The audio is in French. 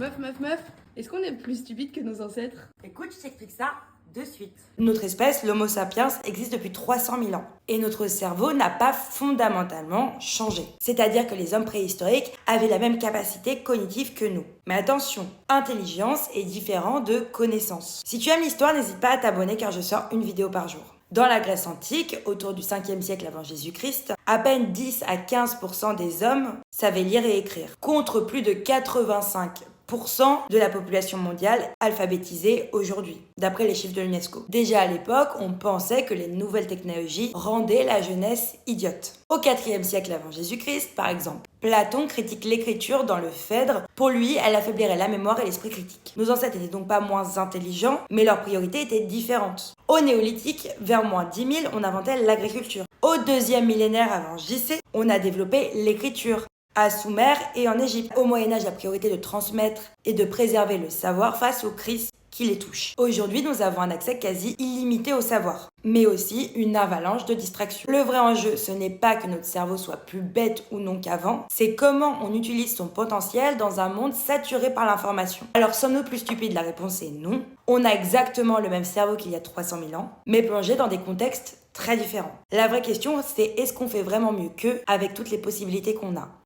Meuf, est-ce qu'on est plus stupide que nos ancêtres? Écoute, je t'explique ça de suite. Notre espèce, l'Homo sapiens, existe depuis 300 000 ans. Et notre cerveau n'a pas fondamentalement changé. C'est-à-dire que les hommes préhistoriques avaient la même capacité cognitive que nous. Mais attention, intelligence est différent de connaissance. Si tu aimes l'histoire, n'hésite pas à t'abonner car je sors une vidéo par jour. Dans la Grèce antique, autour du 5e siècle avant Jésus-Christ, à peine 10 à 15% des hommes savaient lire et écrire, contre plus de 85% de la population mondiale alphabétisée aujourd'hui, d'après les chiffres de l'UNESCO. Déjà à l'époque, on pensait que les nouvelles technologies rendaient la jeunesse idiote. Au 4e siècle avant Jésus-Christ, par exemple, Platon critique l'écriture dans le Phèdre. Pour lui, elle affaiblirait la mémoire et l'esprit critique. Nos ancêtres n'étaient donc pas moins intelligents, mais leurs priorités étaient différentes. Au néolithique, vers moins 10 000, on inventait l'agriculture. Au 2e millénaire avant JC, on a développé l'écriture. À Sumer et en Égypte. Au Moyen-Âge, la priorité est de transmettre et de préserver le savoir face aux crises qui les touchent. Aujourd'hui, nous avons un accès quasi illimité au savoir, mais aussi une avalanche de distractions. Le vrai enjeu, ce n'est pas que notre cerveau soit plus bête ou non qu'avant, c'est comment on utilise son potentiel dans un monde saturé par l'information. Alors, sommes-nous plus stupides? La réponse est non. On a exactement le même cerveau qu'il y a 300 000 ans, mais plongé dans des contextes très différents. La vraie question, c'est est-ce qu'on fait vraiment mieux qu'eux avec toutes les possibilités qu'on a?